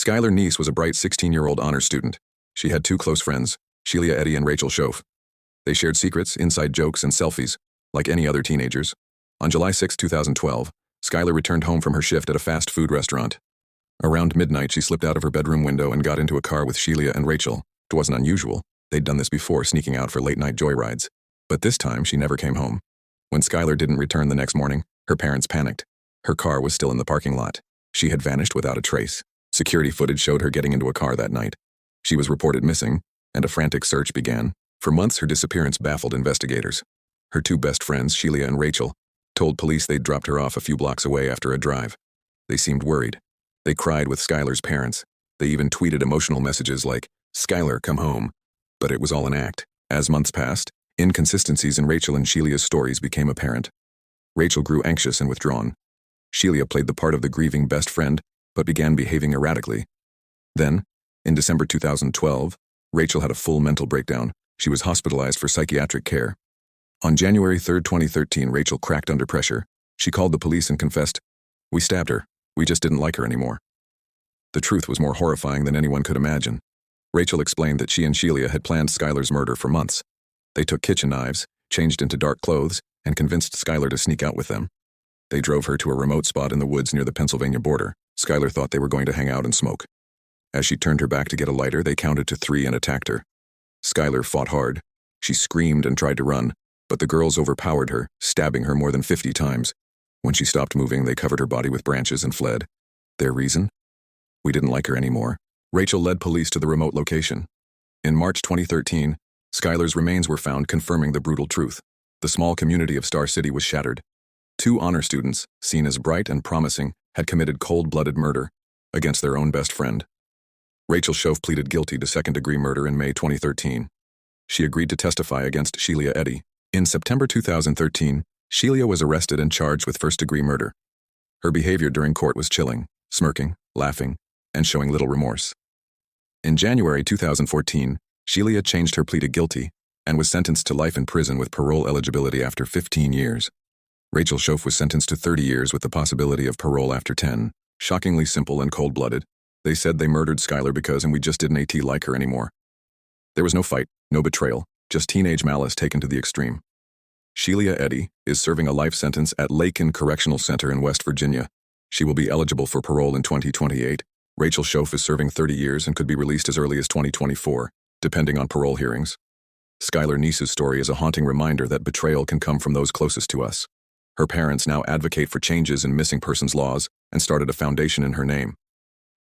Skylar Neese was a bright 16-year-old honors student. She had two close friends, Sheila Eddy and Rachel Schoaf. They shared secrets, inside jokes, and selfies, like any other teenagers. On July 6, 2012, Skylar returned home from her shift at a fast food restaurant. Around midnight, she slipped out of her bedroom window and got into a car with Sheila and Rachel. It wasn't unusual. They'd done this before, sneaking out for late-night joyrides. But this time, she never came home. When Skylar didn't return the next morning, her parents panicked. Her car was still in the parking lot. She had vanished without a trace. Security footage showed her getting into a car that night. She was reported missing, and a frantic search began. For months, her disappearance baffled investigators. Her two best friends, Sheila and Rachel, told police they'd dropped her off a few blocks away after a drive. They seemed worried. They cried with Skylar's parents. They even tweeted emotional messages like, "Skylar, come home." But it was all an act. As months passed, inconsistencies in Rachel and Sheila's stories became apparent. Rachel grew anxious and withdrawn. Sheila played the part of the grieving best friend, but began behaving erratically. Then, in December 2012, Rachel had a full mental breakdown. She was hospitalized for psychiatric care. On January 3, 2013, Rachel cracked under pressure. She called the police and confessed, "We stabbed her. We just didn't like her anymore." The truth was more horrifying than anyone could imagine. Rachel explained that she and Sheila had planned Skylar's murder for months. They took kitchen knives, changed into dark clothes, and convinced Skylar to sneak out with them. They drove her to a remote spot in the woods near the Pennsylvania border. Skylar thought they were going to hang out and smoke. As she turned her back to get a lighter, they counted to 3 and attacked her. Skylar fought hard. She screamed and tried to run, but the girls overpowered her, stabbing her more than 50 times. When she stopped moving, they covered her body with branches and fled. Their reason? "We didn't like her anymore." Rachel led police to the remote location. In March 2013, Skylar's remains were found, confirming the brutal truth. The small community of Star City was shattered. 2 honor students, seen as bright and promising, had committed cold-blooded murder against their own best friend. Rachel Schoaf pleaded guilty to second-degree murder in May 2013. She agreed to testify against Sheila Eddy. In September 2013, Sheila was arrested and charged with first-degree murder. Her behavior during court was chilling, smirking, laughing, and showing little remorse. In January 2014, Sheila changed her plea to guilty and was sentenced to life in prison with parole eligibility after 15 years. Rachel Schoaf was sentenced to 30 years with the possibility of parole after 10. Shockingly simple and cold-blooded. They said they murdered Skylar because we just didn't like her anymore. There was no fight, no betrayal, just teenage malice taken to the extreme. Sheila Eddy is serving a life sentence at Lakin Correctional Center in West Virginia. She will be eligible for parole in 2028. Rachel Schoaf is serving 30 years and could be released as early as 2024, depending on parole hearings. Skylar Neese's story is a haunting reminder that betrayal can come from those closest to us. Her parents now advocate for changes in missing persons laws and started a foundation in her name.